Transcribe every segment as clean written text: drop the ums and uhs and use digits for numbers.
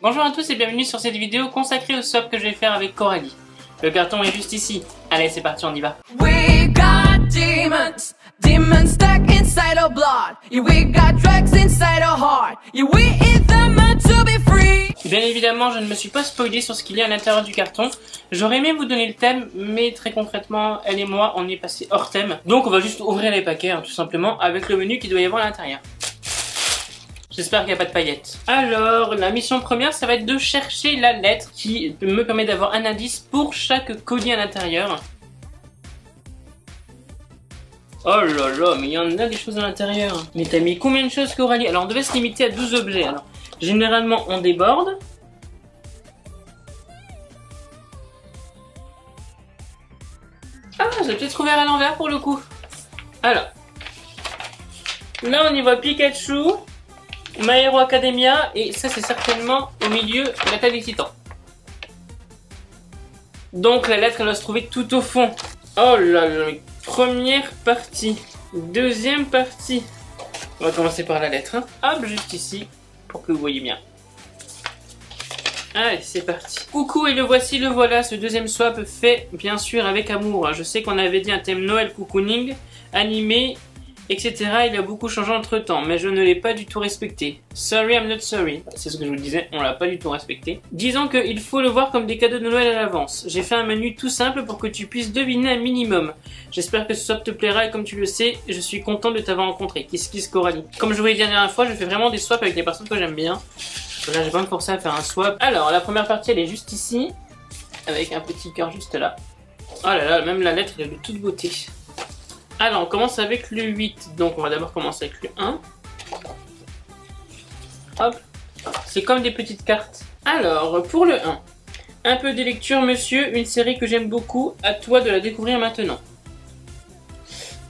Bonjour à tous et bienvenue sur cette vidéo consacrée au swap que je vais faire avec Coralie. Le carton est juste ici. Allez, c'est parti, on y va. We got demons, demons stuck inside our blood. Yeah, we got drugs inside our heart. Yeah, we eat them to be free. Bien évidemment, je ne me suis pas spoilé sur ce qu'il y a à l'intérieur du carton. J'aurais aimé vous donner le thème, mais très concrètement, elle et moi, on est passé hors thème. Donc on va juste ouvrir les paquets, hein, tout simplement, avec le menu qu'il doit y avoir à l'intérieur. J'espère qu'il n'y a pas de paillettes. Alors, la mission première, ça va être de chercher la lettre qui me permet d'avoir un indice pour chaque colis à l'intérieur. Oh là là, mais il y en a des choses à l'intérieur. Mais t'as mis combien de choses, Coralie? Alors, on devait se limiter à 12 objets. Alors, généralement, on déborde. Ah, j'ai peut-être ouvert à l'envers pour le coup. Alors, là, on y voit Pikachu. My Hero Academia, et ça c'est certainement au milieu de la table des titans. Donc la lettre elle va se trouver tout au fond. Oh là là, première partie, deuxième partie. On va commencer par la lettre, hein. Hop, juste ici, pour que vous voyez bien. Allez, c'est parti. Coucou et le voici, le voilà, ce deuxième swap fait bien sûr avec amour. Je sais qu'on avait dit un thème Noël cocooning, animé, etc. Il a beaucoup changé entre temps, mais je ne l'ai pas du tout respecté. Sorry, I'm not sorry. C'est ce que je vous disais, on l'a pas du tout respecté. Disons qu'il faut le voir comme des cadeaux de Noël à l'avance. J'ai fait un menu tout simple pour que tu puisses deviner un minimum. J'espère que ce swap te plaira et comme tu le sais, je suis content de t'avoir rencontré. Kiss Coralie. Comme je vous l'ai dit la dernière fois, je fais vraiment des swaps avec des personnes que j'aime bien. Là, j'ai pas me forcer à faire un swap. Alors, la première partie, elle est juste ici, avec un petit cœur juste là. Oh là là, même la lettre, elle est de toute beauté. Alors, on commence avec le 8. Donc, on va d'abord commencer avec le 1. Hop. C'est comme des petites cartes. Alors, pour le 1. Un peu des lectures, monsieur. Une série que j'aime beaucoup. À toi de la découvrir maintenant.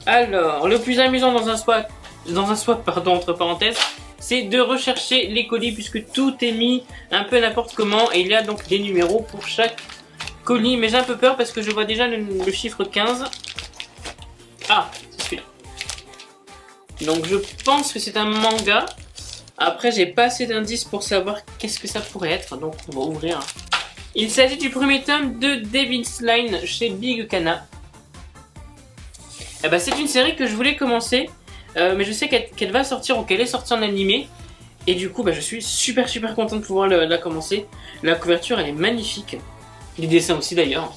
Alors, le plus amusant dans un swap, pardon, entre parenthèses, c'est de rechercher les colis puisque tout est mis un peu n'importe comment. Et il y a donc des numéros pour chaque colis. Mais j'ai un peu peur parce que je vois déjà le chiffre 15. Ah, c'est celui-là. Donc je pense que c'est un manga. Après, j'ai pas assez d'indices pour savoir qu'est-ce que ça pourrait être. Donc on va ouvrir. Il s'agit du premier tome de Devil's Line chez Big Kana. Eh ben, c'est une série que je voulais commencer. Mais je sais qu'elle va sortir ou qu'elle est sortie en animé. Et du coup, bah, je suis super content de pouvoir la commencer. La couverture, elle est magnifique. Les dessins aussi d'ailleurs.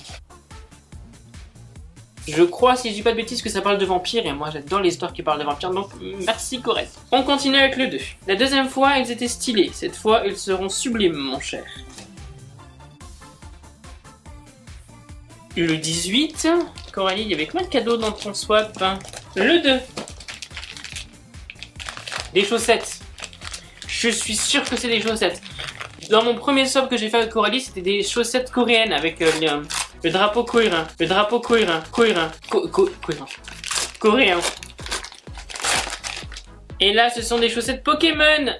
Je crois, si je dis pas de bêtises, que ça parle de vampires, et moi j'adore les histoires qui parlent de vampires, donc merci Corrèze. On continue avec le 2. La deuxième fois, ils étaient stylés. Cette fois, ils seront sublimes, mon cher. Le 18. Coralie, il y avait combien de cadeaux dans ton swap? Le 2. Des chaussettes. Je suis sûr que c'est des chaussettes. Dans mon premier swap que j'ai fait avec Coralie, c'était des chaussettes coréennes avec le drapeau coréen. Le drapeau coréen. Coréen. Et là, ce sont des chaussettes Pokémon.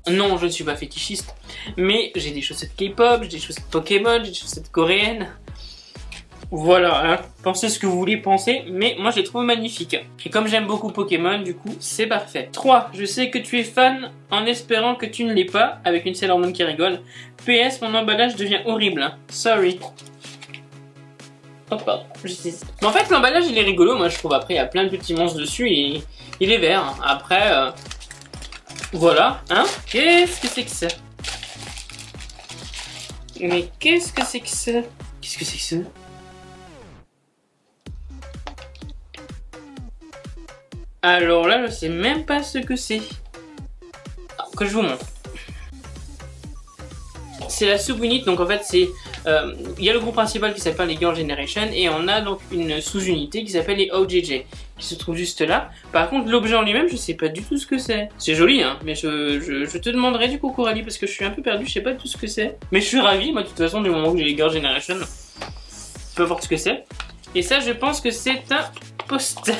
Non, je ne suis pas fétichiste. Mais j'ai des chaussettes K-pop, j'ai des chaussettes Pokémon, j'ai des chaussettes coréennes. Voilà, hein. Pensez ce que vous voulez penser, mais moi je les trouve magnifiques. Et comme j'aime beaucoup Pokémon, du coup, c'est parfait. 3. Je sais que tu es fan en espérant que tu ne l'es pas, avec une Sailor Moon qui rigole. PS, mon emballage devient horrible. Sorry. Oh, pardon, justice. Mais en fait, l'emballage il est rigolo, moi je trouve. Après, il y a plein de petits monstres dessus et il est vert. Après, voilà, hein. Qu'est-ce que c'est que ça? Mais qu'est-ce que c'est que ça? Qu'est-ce que c'est que ça? Alors là, je sais même pas ce que c'est. Que je vous montre. C'est la sub-unit, donc en fait c'est... il y a le groupe principal qui s'appelle les Girl Generation et on a donc une sous-unité qui s'appelle les OJJ qui se trouve juste là. Par contre l'objet en lui-même, je sais pas du tout ce que c'est. C'est joli hein, mais je te demanderai du coup Coralie parce que je suis un peu perdu, je sais pas du tout ce que c'est. Mais je suis ravi, moi de toute façon du moment où j'ai les Girl Generation, peu importe ce que c'est. Et ça je pense que c'est un poster.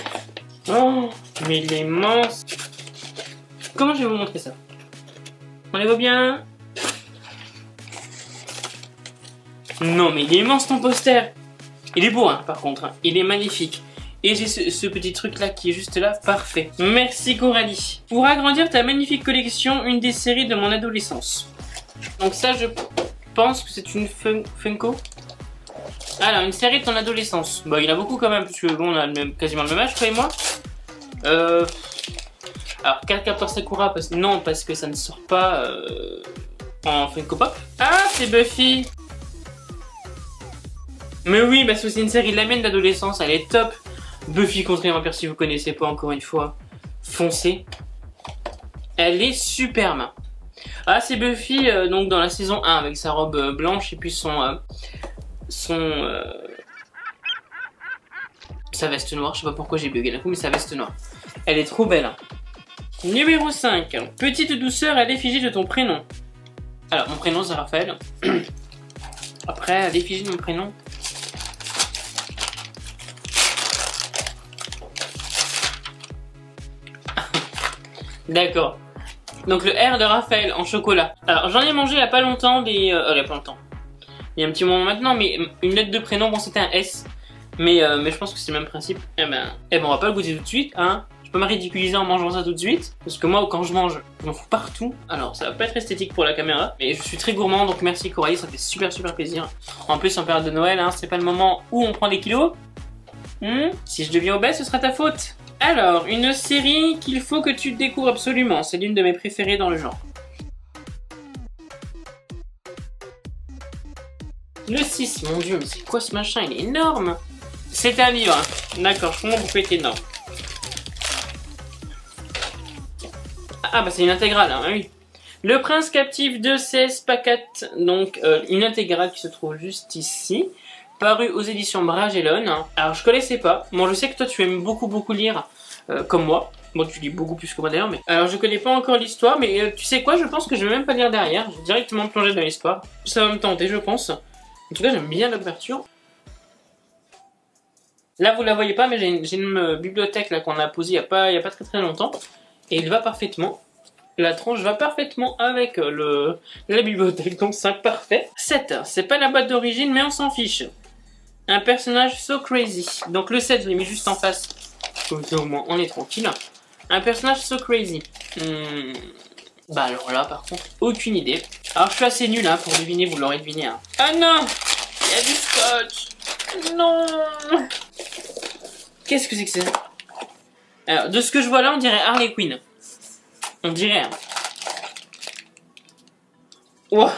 Oh, mais il est immense. Comment je vais vous montrer ça? On les voit bien? Non, mais il est immense ton poster. Il est beau, hein, par contre. Hein. Il est magnifique. Et j'ai ce petit truc là qui est juste là, parfait. Merci Coralie. Pour agrandir ta magnifique collection, une des séries de mon adolescence. Donc ça je pense que c'est une Funko. Alors une série de ton adolescence. Bah il y en a beaucoup quand même, puisque bon on a quasiment le même âge toi et moi. Alors Cardcaptor Sakura, parce que ça ne sort pas en Funko Pop. Ah c'est Buffy. Mais oui, bah c'est une série de la mienne d'adolescence, elle est top. Buffy contre les vampires, si vous connaissez pas encore une fois, foncez. Elle est superbe. Ah c'est Buffy donc dans la saison 1 avec sa robe blanche et puis sa veste noire. Je sais pas pourquoi j'ai bugué d'un coup, mais sa veste noire. Elle est trop belle. Numéro 5. Petite douceur à l'effigie de ton prénom. Alors mon prénom c'est Raphaël. Après à l'effigie de mon prénom. D'accord. Donc le R de Raphaël en chocolat. Alors j'en ai mangé il y a pas longtemps il y a pas longtemps. Il y a un petit moment maintenant, mais une lettre de prénom, bon c'était un S. Mais je pense que c'est le même principe. Eh ben on va pas le goûter tout de suite, hein. Je peux me ridiculiser en mangeant ça tout de suite. Parce que moi quand je mange, je m'en fous partout. Alors ça va pas être esthétique pour la caméra. Mais je suis très gourmand, donc merci Coralie, ça fait super plaisir. En plus en période de Noël, hein, c'est pas le moment où on prend des kilos. Si je deviens obèse, ce sera ta faute. Alors, une série qu'il faut que tu découvres absolument. C'est l'une de mes préférées dans le genre. Le 6, mon dieu, mais c'est quoi ce machin? Il est énorme. C'est un livre. D'accord, je comprends pourquoi il est énorme. Ah bah c'est une intégrale, hein, oui. Le Prince captif de 16 Pacat. Donc, une intégrale qui se trouve juste ici. Paru aux éditions Bragellon. Alors je connaissais pas. Bon je sais que toi tu aimes beaucoup lire comme moi. Bon tu lis beaucoup plus que moi d'ailleurs mais. Alors je connais pas encore l'histoire mais tu sais quoi, je pense que je vais même pas lire derrière. Je vais directement plonger dans l'histoire. Ça va me tenter je pense. En tout cas j'aime bien l'ouverture. Là vous la voyez pas mais j'ai une bibliothèque là qu'on a posée il y a pas très longtemps. Et il va parfaitement. La tranche va parfaitement avec la bibliothèque, donc c'est parfait. 7, c'est pas la boîte d'origine mais on s'en fiche. Un personnage so crazy. Donc le 7, je l'ai mis juste en face. Comme ça au moins on est tranquille. Un personnage so crazy. Bah alors là par contre, aucune idée. Alors je suis assez nul hein, pour deviner, vous l'aurez deviné. Hein. Ah non, il y a du scotch. Non. Qu'est-ce que c'est que ça? Alors de ce que je vois là, on dirait Harley Quinn. On dirait. Hein. Wow,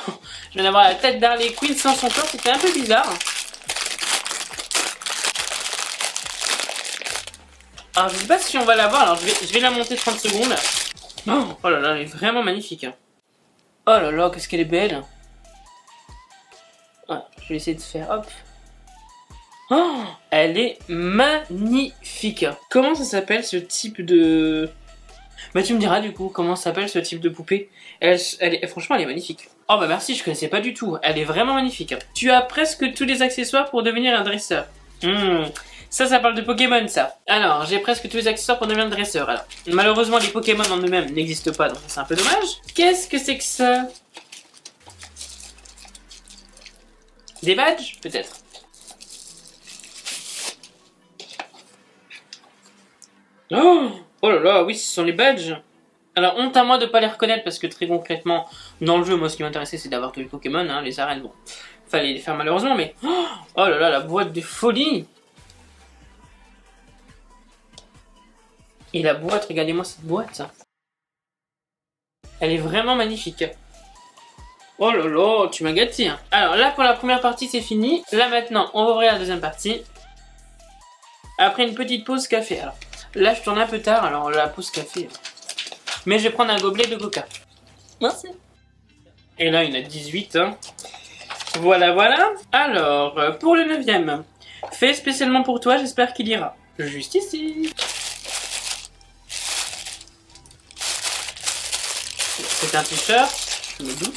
je viens d'avoir la tête d'Harley Quinn sans son corps, c'était un peu bizarre. Alors je sais pas si on va la voir, alors je vais la monter 30 secondes. Oh là là, elle est vraiment magnifique. Oh là là, qu'est-ce qu'elle est belle. Ouais, je vais essayer de faire, hop. Oh, elle est magnifique. Comment ça s'appelle ce type de... Bah tu me diras du coup, comment ça s'appelle ce type de poupée. Franchement elle est magnifique. Oh bah merci, je connaissais pas du tout. Elle est vraiment magnifique. Tu as presque tous les accessoires pour devenir un dresseur. Ça parle de Pokémon ça. Alors, j'ai presque tous les accessoires pour devenir un dresseur. Alors, malheureusement les Pokémon en eux-mêmes n'existent pas, donc c'est un peu dommage. Qu'est-ce que c'est que ça? Des badges peut-être? Oh là là, oui, ce sont les badges. Alors, honte à moi de pas les reconnaître parce que très concrètement, dans le jeu, moi, ce qui m'intéressait, c'est d'avoir tous les Pokémon, hein, les arènes, bon, fallait les faire malheureusement, mais oh là là, la boîte de folie. Et la boîte, regardez-moi cette boîte. Elle est vraiment magnifique. Oh là là, tu m'as gâté. Hein. Alors là, pour la première partie, c'est fini. Là maintenant, on va ouvrir la deuxième partie. Après une petite pause café. Alors là, je tourne un peu tard, alors la pause café. Mais je vais prendre un gobelet de coca. Merci. Et là, il y en a 18. Hein. Voilà, voilà. Alors, pour le 9e, fait spécialement pour toi, j'espère qu'il ira. Juste ici. C'est un t-shirt. Il est doux.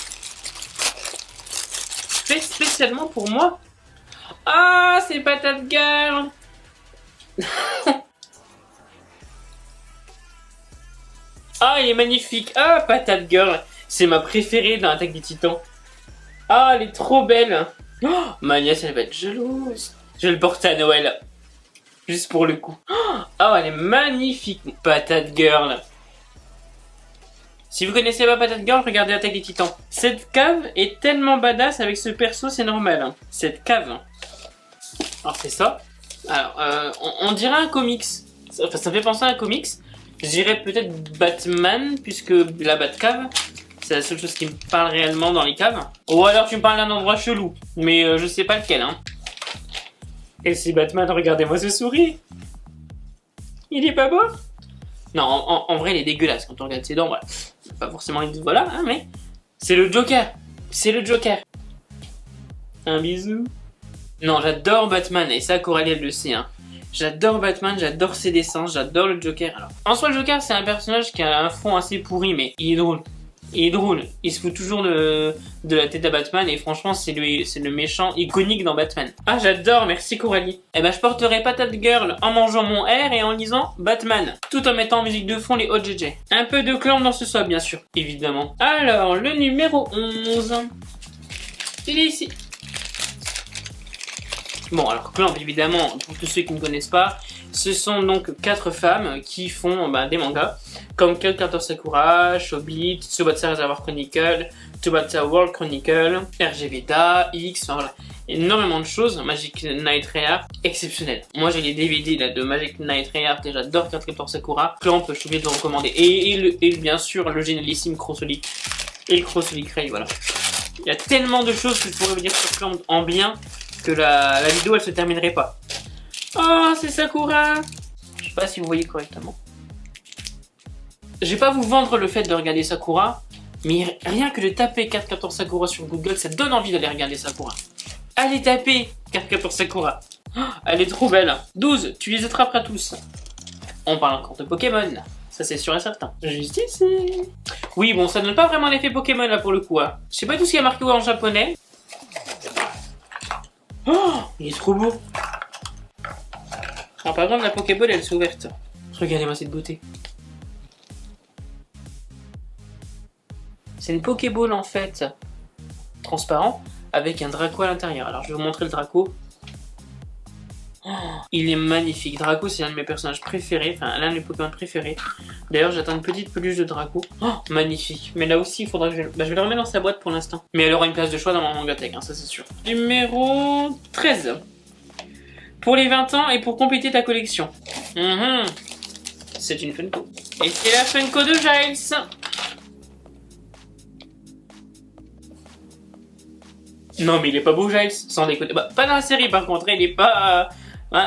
Fait spécialement pour moi. Ah, c'est Patate Girl. Ah, il est magnifique. Ah, Patate Girl. C'est ma préférée dans l'Attaque des Titans. Ah, elle est trop belle. Oh, ma nièce, elle va être jalouse. Je vais le porter à Noël. Juste pour le coup. Oh, elle est magnifique, Patate Girl. Si vous connaissez pas Patate Girl, regardez Attaque des Titans. Cette cave est tellement badass avec ce perso, c'est normal. Hein. Cette cave. Alors c'est ça. Alors, on dirait un comics. Enfin, ça me fait penser à un comics. Je dirais peut-être Batman, puisque la Batcave, c'est la seule chose qui me parle réellement dans les caves. Ou alors tu me parles d'un endroit chelou, mais je sais pas lequel. Hein. Et si Batman, regardez-moi ce sourire. Il est pas beau? Non, en vrai, il est dégueulasse quand on regarde ses dents. Voilà. Pas forcément voilà, hein, mais c'est le Joker. C'est le Joker. Un bisou. Non, j'adore Batman, et ça, Coralie, elle le sait. Hein. J'adore Batman, j'adore ses dessins, j'adore le Joker. Alors, en soi, le Joker, c'est un personnage qui a un fond assez pourri, mais il est drôle. Il est drôle. Il se fout toujours de la tête à Batman, et franchement, c'est le méchant iconique dans Batman. Ah, j'adore, merci Coralie. Eh ben, je porterai Patate Girl en mangeant mon air et en lisant Batman, tout en mettant en musique de fond les Hot JJ. Un peu de clan dans ce soir, bien sûr, évidemment. Alors, le numéro 11. Il est ici. Bon, alors Clamp, évidemment, pour tous ceux qui ne connaissent pas, ce sont donc 4 femmes qui font des mangas, comme Cardcaptor Sakura, Shobit, Tsubatsa Reservoir Chronicle, Tsubatsa World Chronicle, RGVDA, X, enfin voilà, énormément de choses. Magic Knight Rare, exceptionnel. Moi j'ai les DVD là, de Magic Knight Rare, et j'adore Cardcaptor Sakura. Clamp, je suis obligé de le recommander. Et bien sûr, le génialissime Crosolic et le Crosolic Ray, voilà. Il y a tellement de choses que je pourrais vous dire sur Clamp en bien, que la vidéo elle se terminerait pas. Oh, c'est Sakura. Je sais pas si vous voyez correctement. Je vais pas vous vendre le fait de regarder Sakura, mais rien que de taper Cardcaptor Sakura sur Google, ça donne envie d'aller regarder Sakura. Allez taper Cardcaptor Sakura. Oh, elle est trop belle. 12, tu les attraperas tous. On parle encore de Pokémon. Ça c'est sûr et certain. Juste ici. Oui, bon, ça donne pas vraiment l'effet Pokémon là pour le coup. Hein. Je sais pas tout ce qu'il y a marqué en japonais. Oh, il est trop beau. Alors par exemple la Pokéball elle s'est ouverte. Regardez-moi cette beauté. C'est une Pokéball en fait transparent avec un Draco à l'intérieur. Alors je vais vous montrer le Draco. Oh, il est magnifique. Draco c'est l'un de mes personnages préférés, enfin l'un de mes Pokémon préférés. D'ailleurs j'attends une petite peluche de Draco. Oh, magnifique. Mais là aussi il faudra que je vais le remettre dans sa boîte pour l'instant. Mais elle aura une place de choix dans mon mangatech, hein, ça c'est sûr. Numéro 13. Pour les 20 ans et pour compléter ta collection. C'est une Funko. Et c'est la Funko de Giles. Non mais il est pas beau Giles, sans déconner. Bah, pas dans la série par contre, il est pas...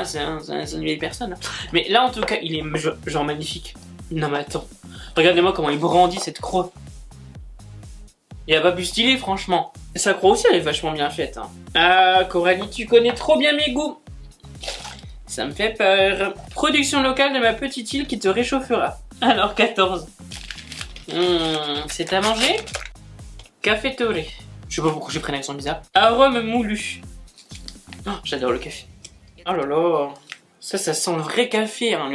c'est une vieille personne. Hein. Mais là en tout cas, il est genre magnifique. Non mais attends. Regardez-moi comment il brandit cette croix. Il a pas pu stylé franchement. Et sa croix aussi elle est vachement bien faite. Hein. Ah Coralie, tu connais trop bien mes goûts. Ça me fait peur. Production locale de ma petite île qui te réchauffera. Alors 14. C'est à manger. Café torré. Je sais pas pourquoi j'ai pris un accent bizarre. Arôme moulu. Oh, j'adore le café. Oh là là. Ça sent le vrai café. Hein,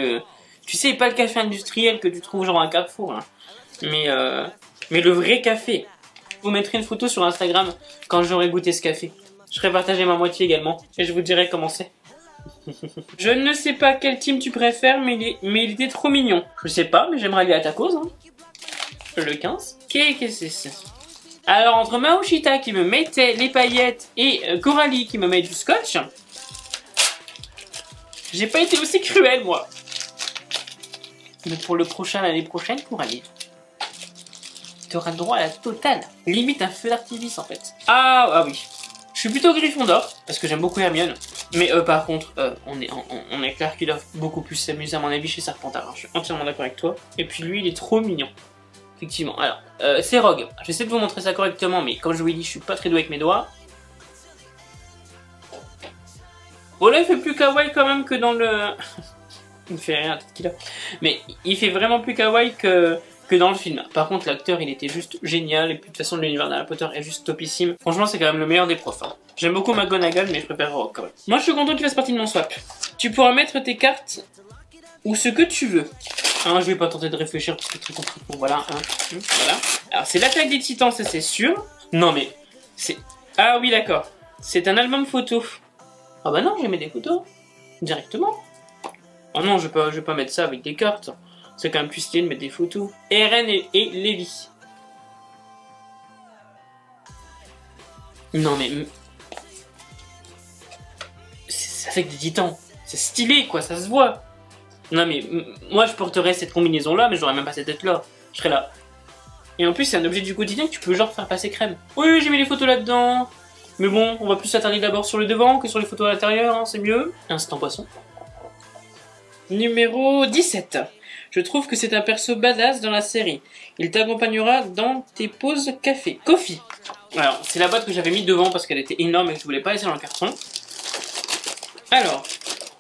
Tu sais, pas le café industriel que tu trouves genre à Carrefour. Hein. Mais le vrai café. Je vous mettrai une photo sur Instagram quand j'aurai goûté ce café. Je ferai partager ma moitié également. Et je vous dirai comment c'est. Je ne sais pas quel team tu préfères, mais il était trop mignon. Je sais pas, mais j'aimerais aller à ta cause. Hein. Le 15. Qu'est-ce que c'est ça? Alors, entre Maoshita qui me mettait les paillettes et Coralie qui me met du scotch, j'ai pas été aussi cruel, moi. Mais pour le prochain, l'année prochaine, Coralie, tu auras le droit à la totale. Limite un feu d'artifice, en fait. Ah oui. Je suis plutôt Gryffondor, parce que j'aime beaucoup Hermione. Mais par contre, on est clair qu'il doit beaucoup plus s'amuser à mon avis chez Serpentard. Je suis entièrement d'accord avec toi. Et puis lui, il est trop mignon. Effectivement. Alors, c'est Rogue. J'essaie de vous montrer ça correctement, mais comme je vous l'ai dit, je suis pas très doué avec mes doigts. Bon là, il fait plus kawaii quand même que dans le... il me fait rien, peut-être qu'il a... Mais il fait vraiment plus kawaii que dans le film. Par contre, l'acteur, il était juste génial. Et puis de toute façon, l'univers d'Harry Potter est juste topissime. Franchement, c'est quand même le meilleur des profs. Hein. J'aime beaucoup McGonagall, mais je préfère Rogue quand même. Moi, je suis content que tu fasses partie de mon swap. Tu pourras mettre tes cartes ou ce que tu veux. Hein, je vais pas tenter de réfléchir parce que c'est très compliqué. Bon, voilà. Voilà. Alors, c'est l'attaque des titans, ça c'est sûr. Non, mais c'est... Ah oui, d'accord. C'est un album photo. Ah bah non, j'ai mis des photos. Directement. Oh non, je vais pas mettre ça avec des cartes. C'est quand même plus stylé de mettre des photos. Eren et Levi. Non mais... Ça fait que des titans. C'est stylé quoi, ça se voit. Non mais moi je porterais cette combinaison là, mais j'aurais même pas cette tête là. Je serais là. Et en plus c'est un objet du quotidien que tu peux genre faire passer crème. Oui, j'ai mis les photos là-dedans. Mais bon, on va plus s'attarder d'abord sur le devant que sur les photos à l'intérieur, hein, c'est mieux. Instant poisson. Numéro 17. Je trouve que c'est un perso badass dans la série. Il t'accompagnera dans tes pauses café. Coffee. Alors, c'est la boîte que j'avais mis devant parce qu'elle était énorme et que je voulais pas laisser dans le carton. Alors,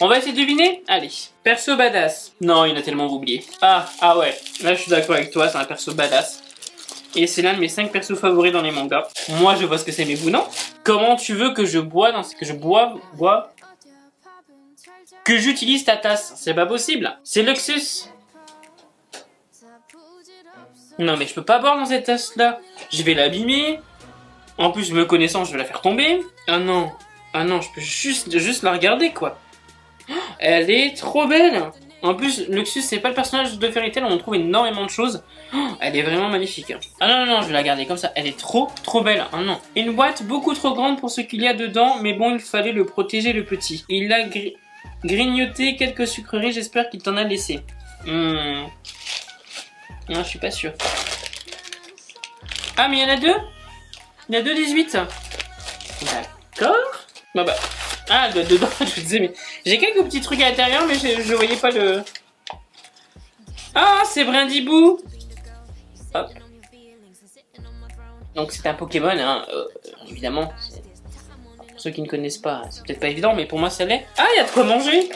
on va essayer de deviner. Allez, perso badass. Non, il y en a tellement oublié. Ah ouais, là je suis d'accord avec toi, c'est un perso badass. Et c'est l'un de mes 5 persos favoris dans les mangas. Moi je vois ce que c'est, mais vous non? Comment tu veux que je bois dans ce que je bois que j'utilise ta tasse? C'est pas possible. C'est Luxus. Non mais je peux pas boire dans cette tasse là. Je vais l'abîmer. En plus me connaissant je vais la faire tomber. Ah non, je peux juste la regarder quoi. Elle est trop belle. En plus Luxus c'est pas le personnage de Fairy Tail où on trouve énormément de choses. Elle est vraiment magnifique. Ah non, je vais la garder comme ça. Elle est trop belle. Ah non. Une boîte beaucoup trop grande pour ce qu'il y a dedans, mais bon il fallait le protéger le petit. Il a grignoté quelques sucreries, j'espère qu'il t'en a laissé. Non, je suis pas sûr. Ah, mais il y en a 2. Il y en a 2 18. D'accord. Bah. Ah, dedans, je vous disais, mais... J'ai quelques petits trucs à l'intérieur, mais je voyais pas le... Ah, c'est Brindibou. Hop. Donc c'est un Pokémon, hein. Évidemment. Pour ceux qui ne connaissent pas, c'est peut-être pas évident, mais pour moi ça l'est. Ah, il y a de quoi manger.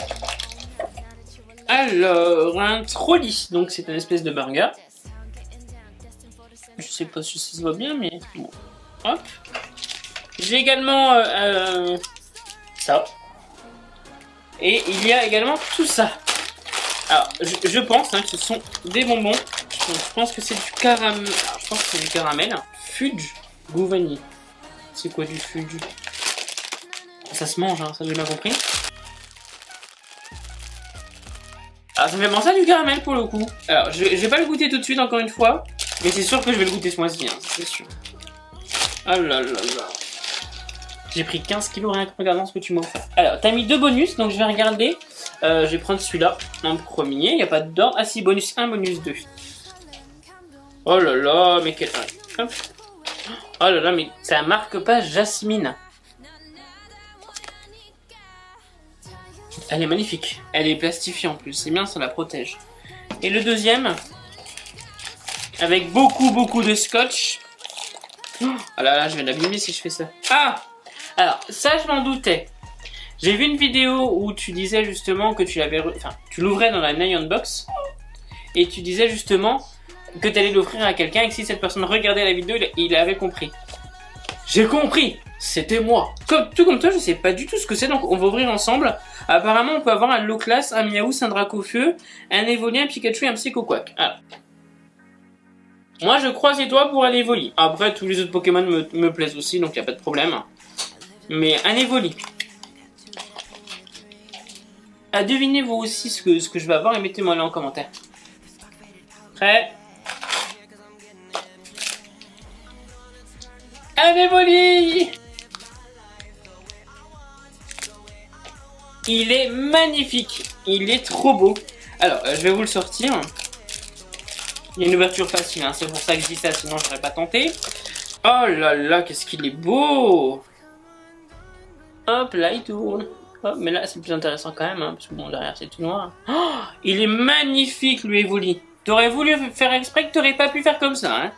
Alors, un Trolli. Donc c'est une espèce de burger. Je sais pas si ça se voit bien, mais bon. Hop. J'ai également ça. Et il y a également tout ça. Alors, je pense hein, que ce sont des bonbons. Donc, je pense que c'est du caramel. Alors, je pense que c'est du caramel. Fudge goût vanille. C'est quoi du fudge? Ça se mange, hein, ça j'ai bien compris. Alors, ça me fait penser à du caramel pour le coup. Alors, je vais pas le goûter tout de suite, encore une fois. Mais c'est sûr que je vais le goûter ce mois-ci, hein, c'est sûr. Ah là là là. J'ai pris 15 kilos rien qu'en regardant ce que tu m'as offert. Alors, t'as mis 2 bonus, donc je vais regarder. Je vais prendre celui-là en premier. Il n'y a pas d'ordre. Ah si, bonus 1, bonus 2. Oh là là, mais quel... Hop. Oh là là, mais ça marque pas Jasmine. Elle est magnifique. Elle est plastifiée en plus. C'est bien, ça la protège. Et le deuxième, avec beaucoup de scotch. Oh là là, je vais l'abîmer si je fais ça. Ah! Alors, ça, je m'en doutais. J'ai vu une vidéo où tu disais justement que tu l'avais... Enfin, tu l'ouvrais dans la Nyan Box. Et tu disais justement que tu allais l'offrir à quelqu'un et que si cette personne regardait la vidéo, il avait compris. J'ai compris! C'était moi! Tout comme toi, je sais pas du tout ce que c'est, donc on va ouvrir ensemble. Apparemment, on peut avoir un Loclas, un Miaous, un Dracofeu, un Evoli, un Pikachu et un Psychoquack. Alors. Moi, je crois c'est toi pour un Evoli. Après, tous les autres Pokémon me plaisent aussi, donc il n'y a pas de problème. Mais un Evoli. À deviner vous aussi ce que je vais avoir et mettez-moi là en commentaire. Prêt? Un Evoli! Il est magnifique. Il est trop beau. Alors, je vais vous le sortir. Il y a une ouverture facile, hein. C'est pour ça que je dis ça, sinon je n'aurais pas tenté. Oh là là, qu'est-ce qu'il est beau! Hop, là il tourne. Hop, mais là c'est plus intéressant quand même, hein, parce que bon, derrière c'est tout noir. Oh, il est magnifique, lui, Evoli. T'aurais voulu faire exprès que t'aurais pas pu faire comme ça, hein.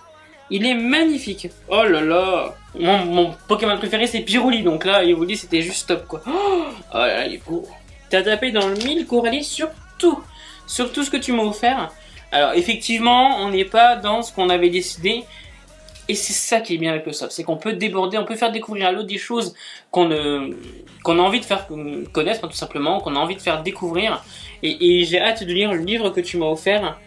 Il est magnifique. Oh là là. Mon Pokémon préféré c'est Pyroly, donc là Evoli c'était juste top quoi. Oh là là, il est beau. T'as tapé dans le mille, Coralie, sur tout ce que tu m'as offert. Alors effectivement, on n'est pas dans ce qu'on avait décidé. Et c'est ça qui est bien avec le soft, c'est qu'on peut déborder, on peut faire découvrir à l'autre des choses qu'on a envie de faire connaître, hein, tout simplement, qu'on a envie de faire découvrir. Et j'ai hâte de lire le livre que tu m'as offert.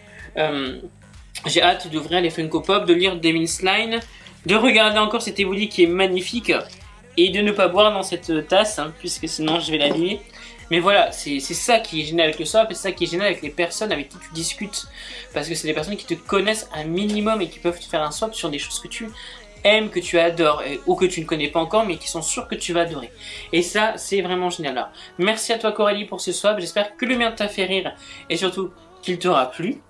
J'ai hâte d'ouvrir les Funko Pop, de lire Demon's Line, de regarder encore cet Evoli qui est magnifique et de ne pas boire dans cette tasse, hein, puisque sinon je vais l'abîmer. Mais voilà, c'est ça qui est génial avec le swap, et c'est ça qui est génial avec les personnes avec qui tu discutes. Parce que c'est des personnes qui te connaissent un minimum et qui peuvent te faire un swap sur des choses que tu aimes, que tu adores, ou que tu ne connais pas encore, mais qui sont sûrs que tu vas adorer. Et ça, c'est vraiment génial. Alors, merci à toi Coralie pour ce swap, j'espère que le mien t'a fait rire, et surtout qu'il t'aura plu.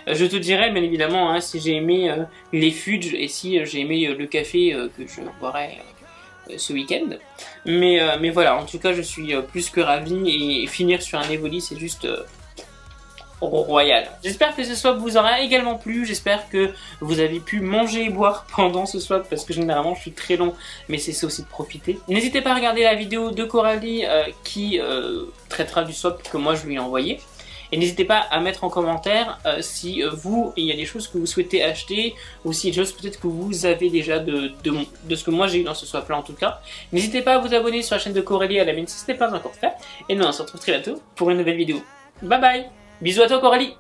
Je te dirai bien évidemment hein, si j'ai aimé les fudges, et si j'ai aimé le café que je boirai ce week-end. Mais voilà, en tout cas je suis plus que ravi, et finir sur un Evoli c'est juste royal. J'espère que ce swap vous aura également plu, j'espère que vous avez pu manger et boire pendant ce swap, parce que généralement je suis très long, mais c'est aussi de profiter. N'hésitez pas à regarder la vidéo de Coralie qui traitera du swap que moi je lui ai envoyé. Et n'hésitez pas à mettre en commentaire si vous, il y a des choses que vous souhaitez acheter, ou si il y a des choses peut-être que vous avez déjà de ce que moi j'ai eu dans ce swap là en tout cas. N'hésitez pas à vous abonner sur la chaîne de Coralie à la mienne si ce n'est pas encore fait. Et nous on se retrouve très bientôt pour une nouvelle vidéo. Bye bye. Bisous à toi Coralie.